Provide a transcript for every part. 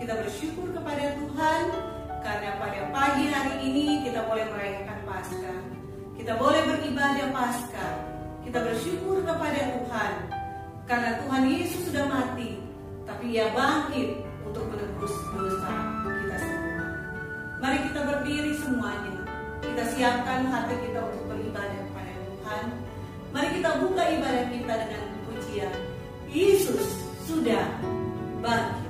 Kita bersyukur kepada Tuhan karena pada pagi hari ini kita boleh merayakan Paskah. Kita boleh beribadah Paskah. Kita bersyukur kepada Tuhan karena Tuhan Yesus sudah mati, tapi Ia bangkit untuk menebus dosa kita semua. Mari kita berdiri semuanya. Kita siapkan hati kita untuk beribadah kepada Tuhan. Mari kita buka ibadah kita dengan pujian Yesus sudah bangkit.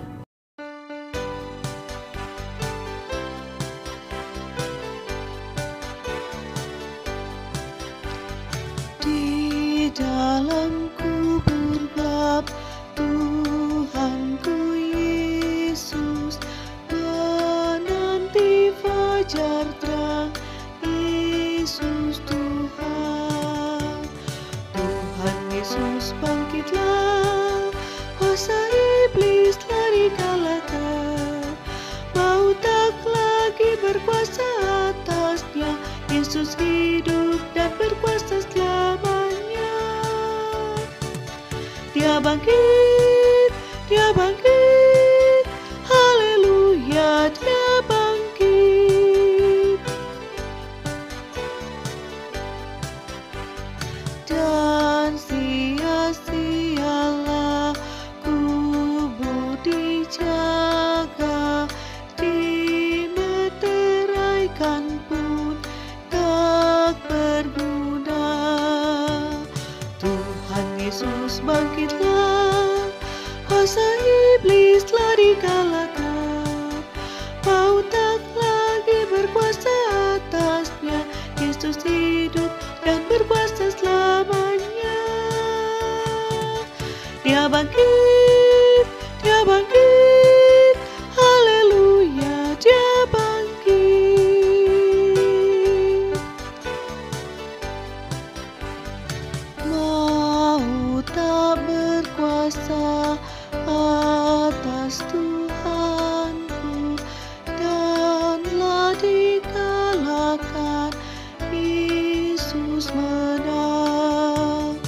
Di dalam kubur gelap, Tuhanku Yesus menanti fajar terang. Yesus Tuhan, Tuhan Yesus bangkitlah, kuasa iblis telah dikalahkan, maut tak lagi berkuasa atasnya. Yesus hidup dan berkuasa selamanya. Dia bangkit, Dia bangkit, haleluya, Dia bangkit. Dan sia-sialah kubur dijaga, dimeteraikan pun tak berguna. Tuhan Yesus bangkitlah, kuasa iblis telah dikalahkan, maut tak lagi berkuasa atasnya. Yesus hidup dan berkuasa selamanya. Dia bangkit, Dia bangkit, haleluya, Dia bangkit. Maut tak berkuasa atas Tuhanku, danlah dikalahkan, Yesus menang.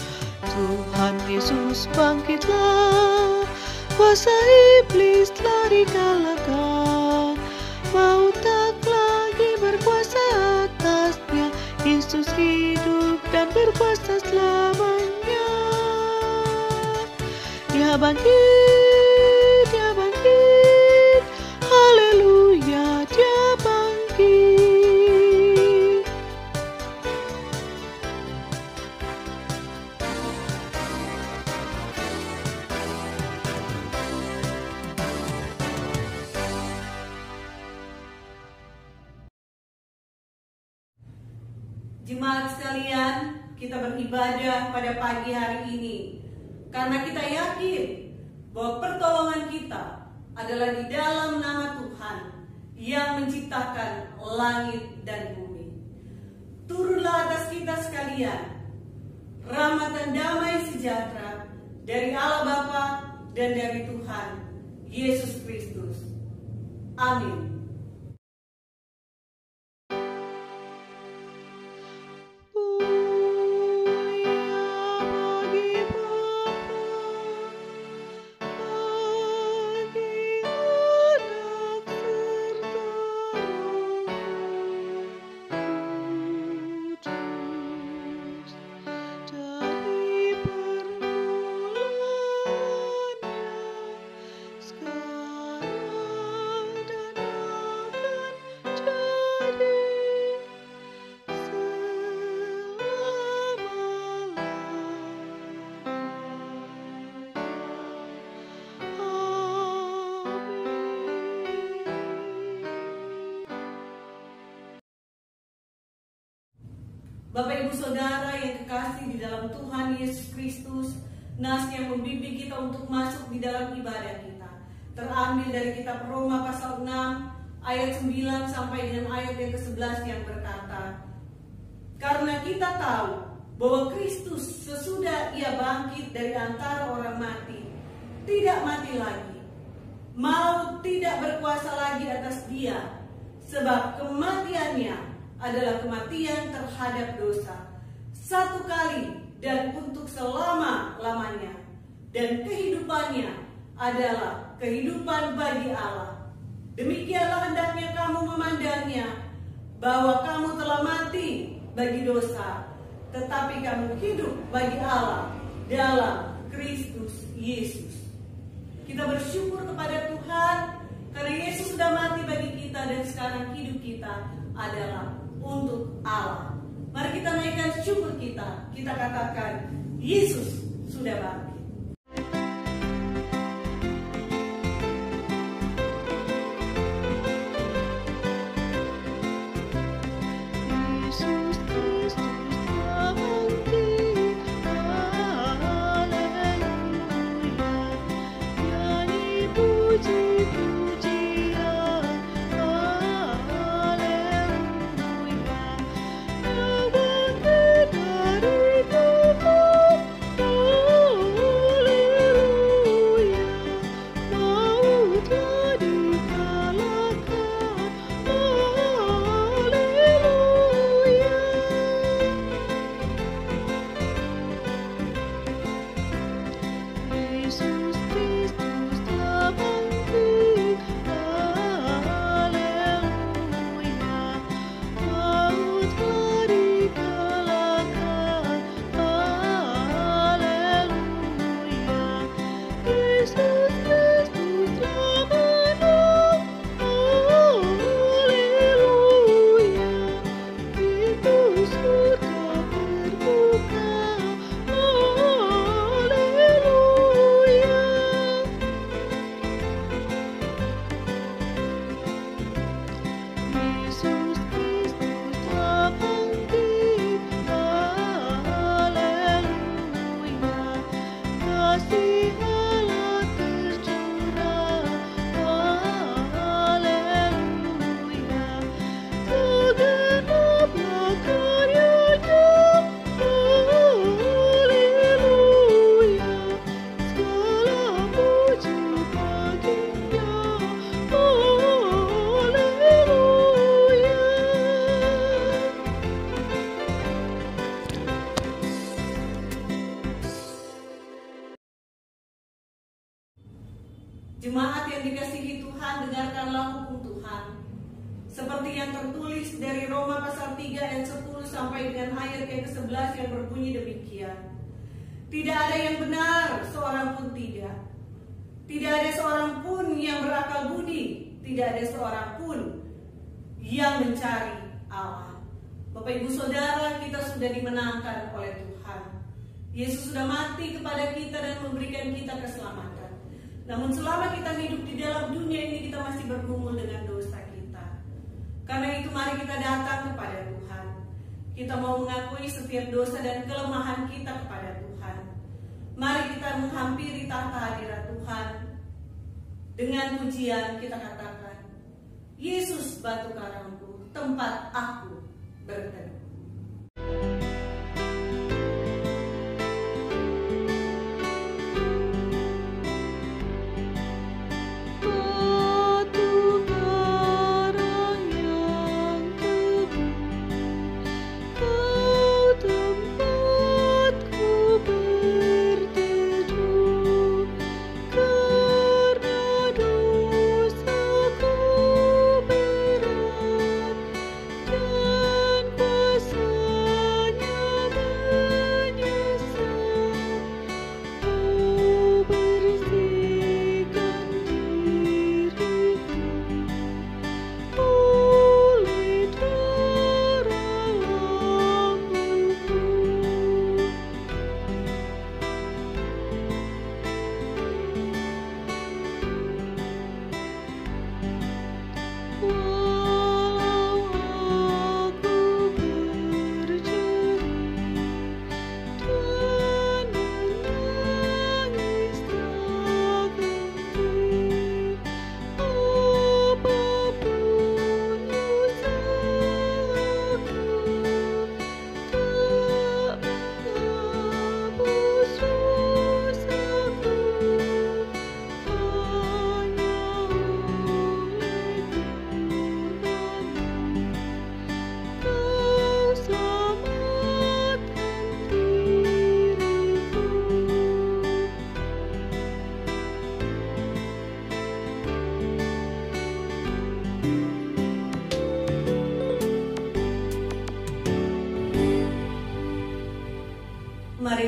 Tuhan Yesus bangkitlah, kuasa iblis telah dikalahkan, maut tak lagi berkuasa atasnya. Yesus hidup dan berkuasa selamanya. Dia bangkit, Dia bangkit, haleluya, Dia bangkit. Jemaat sekalian, kita beribadah pada pagi hari ini karena kita yakin bahwa pertolongan kita adalah di dalam nama Tuhan yang menciptakan langit dan bumi. Turunlah atas kita sekalian rahmat dan damai sejahtera dari Allah Bapa dan dari Tuhan Yesus Kristus. Amin. Bapak Ibu Saudara yang kekasih di dalam Tuhan Yesus Kristus, nas yang membimbing kita untuk masuk di dalam ibadah kita terambil dari kitab Roma pasal 6 ayat 9 sampai dengan ayat yang ke-11 yang berkata, karena kita tahu bahwa Kristus sesudah Ia bangkit dari antara orang mati, tidak mati lagi. Maut tidak berkuasa lagi atas Dia, sebab kematiannya adalah kematian terhadap dosa, satu kali dan untuk selama-lamanya, dan kehidupannya adalah kehidupan bagi Allah. Demikianlah hendaknya kamu memandangnya, bahwa kamu telah mati bagi dosa, tetapi kamu hidup bagi Allah dalam Kristus Yesus. Kita bersyukur kepada Tuhan karena Yesus sudah mati bagi kita dan sekarang hidup kita adalah untuk Allah. Mari kita naikkan syukur kita. Kita katakan, Yesus sudah bangkit. Yesus Kristus telah bangkit, haleluya. Nyanyi puji-pujian, haleluya. Dia bangkit dari kubur, haleluya. Maut telah dikalahkan, haleluya. Yesus Kristus telah bangkit, haleluya. Maut telah dikalahkan, haleluya. Yesus Kristus telah menang, haleluya. Pintu surga terbuka, haleluya. Yesus Kristus telah bangkit, haleluya. Kasih Allah tercurah, haleluya. Segenaplah karyanya, haleluya. Segala puji baginya, haleluya. Jemaat yang dikasihi Tuhan, dengarkanlah hukum Tuhan. Seperti yang tertulis dari Roma pasal 3 ayat 10 sampai dengan ayat yang ke-11 yang berbunyi demikian. Tidak ada yang benar, seorang pun tidak. Tidak ada seorang pun yang berakal budi. Tidak ada seorang pun yang mencari Allah. Bapak Ibu Saudara, kita sudah dimenangkan oleh Tuhan. Yesus sudah mati kepada kita dan memberikan kita keselamatan. Namun selama kita hidup di dalam dunia ini, kita masih bergumul dengan dosa kita. Karena itu mari kita datang kepada Tuhan. Kita mau mengakui setiap dosa dan kelemahan kita kepada Tuhan. Mari kita menghampiri tahta hadirat Tuhan. Dengan pujian kita katakan, Yesus batu karangku, tempat aku berteduh. Batu karang yang teguh, Kau tempatku berteduh. Karena dosaku berat dan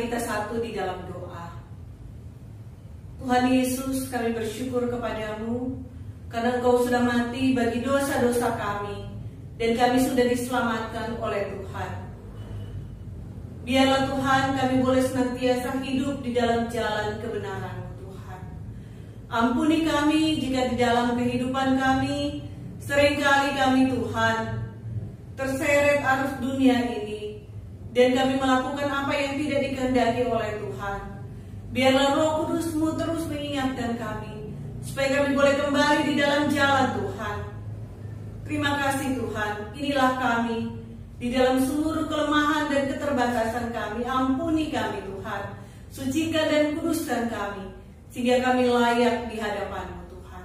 Mari kita satu di dalam doa. Tuhan Yesus, kami bersyukur kepadamu karena Engkau sudah mati bagi dosa-dosa kami dan kami sudah diselamatkan oleh Tuhan. Biarlah Tuhan kami boleh senantiasa hidup di dalam jalan kebenaran Tuhan. Ampuni kami jika di dalam kehidupan kami seringkali kami Tuhan terseret arus dunia ini dan kami melakukan apa yang tidak dikehendaki oleh Tuhan. Biarlah Roh Kudus-Mu terus mengingatkan kami supaya kami boleh kembali di dalam jalan Tuhan. Terima kasih Tuhan, inilah kami di dalam seluruh kelemahan dan keterbatasan kami. Ampuni kami Tuhan, sucikan dan kuduskan kami sehingga kami layak di hadapan-Mu Tuhan.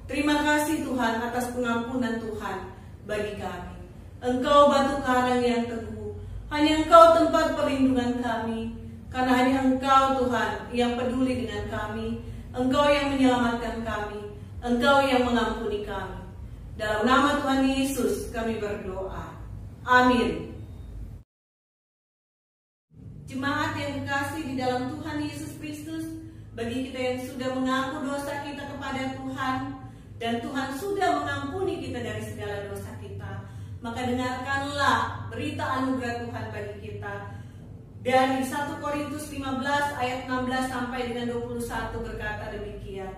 Terima kasih Tuhan atas pengampunan Tuhan bagi kami. Engkau batu karang yang teguh, hanya Engkau tempat perlindungan kami, karena hanya Engkau Tuhan yang peduli dengan kami, Engkau yang menyelamatkan kami, Engkau yang mengampuni kami. Dalam nama Tuhan Yesus kami berdoa. Amin. Jemaat yang kekasih di dalam Tuhan Yesus Kristus, bagi kita yang sudah mengaku dosa kita kepada Tuhan dan Tuhan sudah mengampuni kita dari segala dosa kita, maka dengarkanlah berita anugerah Tuhan bagi kita. Dari 1 Korintus 15 ayat 16 sampai dengan 21 berkata demikian.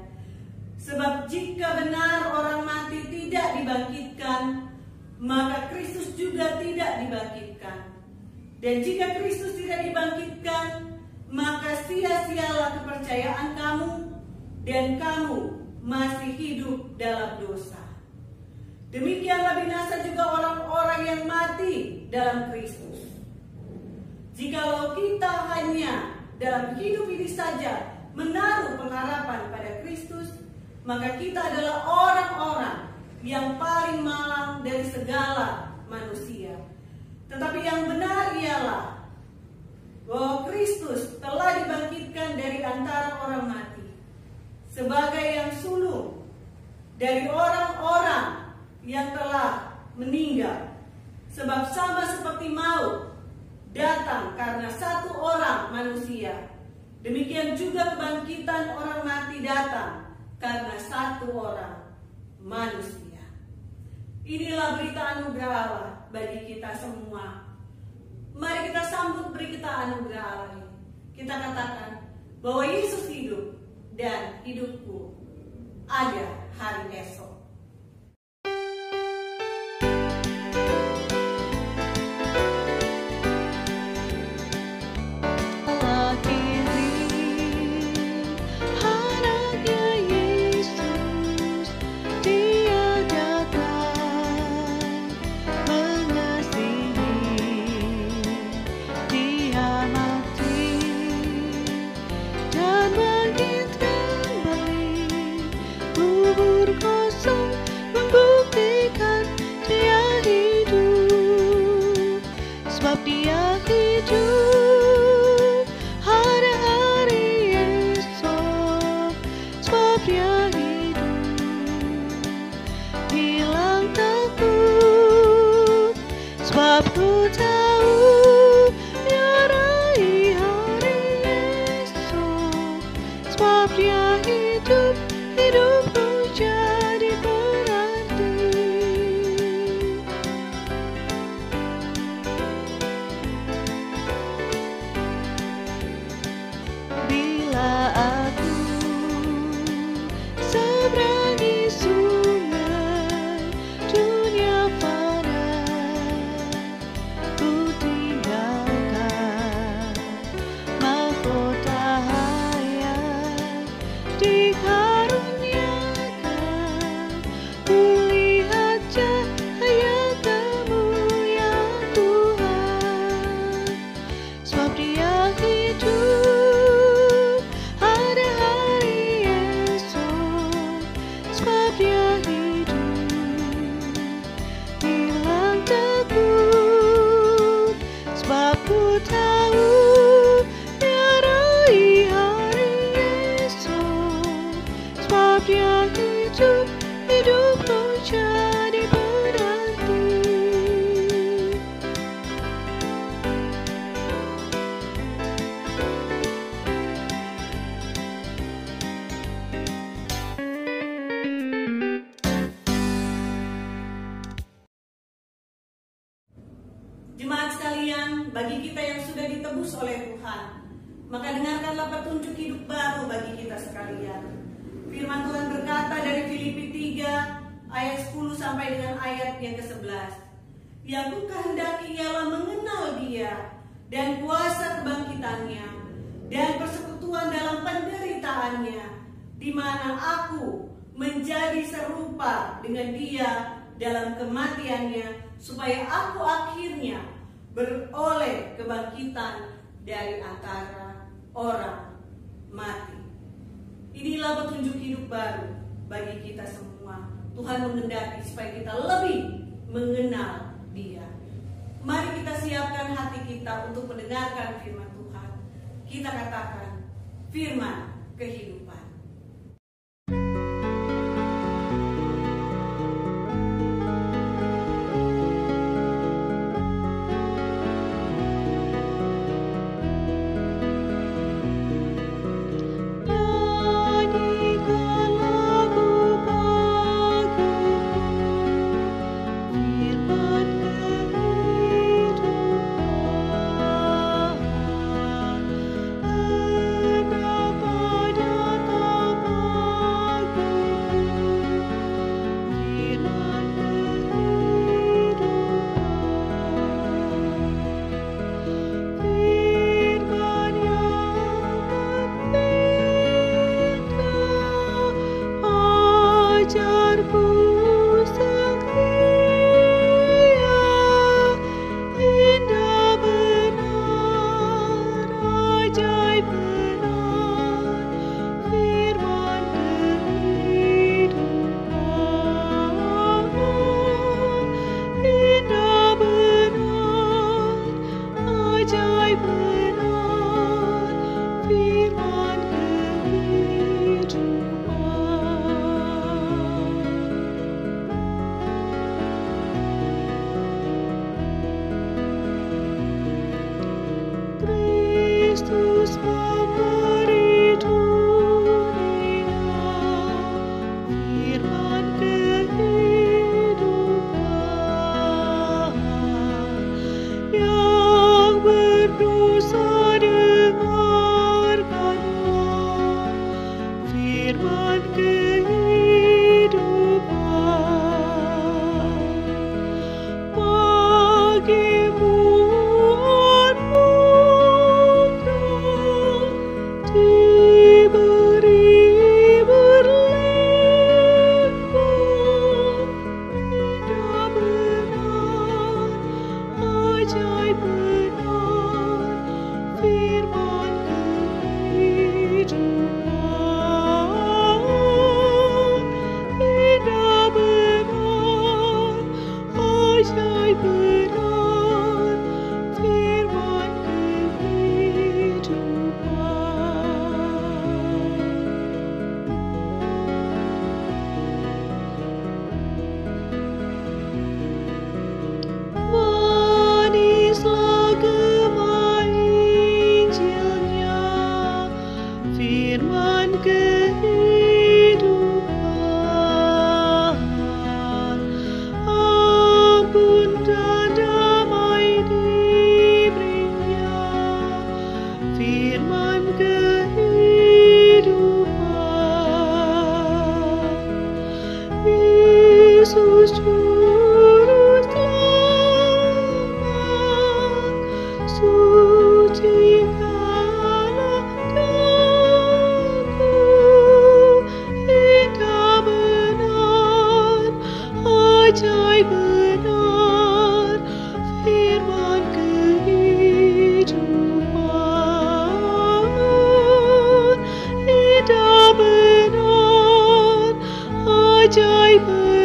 Sebab jika benar orang mati tidak dibangkitkan, maka Kristus juga tidak dibangkitkan. Dan jika Kristus tidak dibangkitkan, maka sia-sialah kepercayaan kamu dan kamu masih hidup dalam dosa. Demikianlah binasa juga orang-orang yang mati dalam Kristus. Jikalau kita hanya dalam hidup ini saja menaruh pengharapan pada Kristus, maka kita adalah orang-orang yang paling malang dari segala manusia. Tetapi yang benar ialah bahwa Kristus telah dibangkitkan dari antara orang mati sebagai yang sulung dari orang-orang yang telah meninggal. Sebab sama seperti maut datang karena satu orang manusia, demikian juga kebangkitan orang mati datang karena satu orang manusia. Inilah berita anugerah Allah bagi kita semua. Mari kita sambut berita anugerah Allah ini. Kita katakan bahwa Yesus hidup dan hidupku ada hari esok. Jemaat sekalian, bagi kita yang sudah ditebus oleh Tuhan, maka dengarkanlah petunjuk hidup baru bagi kita sekalian. Firman Tuhan berkata dari Filipi 3 ayat 10 sampai dengan ayat yang ke-11. Yang ku kehendaki ialah mengenal Dia dan kuasa kebangkitannya dan persekutuan dalam penderitaannya, di mana aku menjadi serupa dengan Dia dalam kematiannya, supaya aku akhirnya beroleh kebangkitan dari antara orang mati. Inilah petunjuk hidup baru bagi kita semua. Tuhan menghendaki supaya kita lebih mengenal Dia. Mari kita siapkan hati kita untuk mendengarkan firman Tuhan. Kita katakan firman kehidupan. Ajaib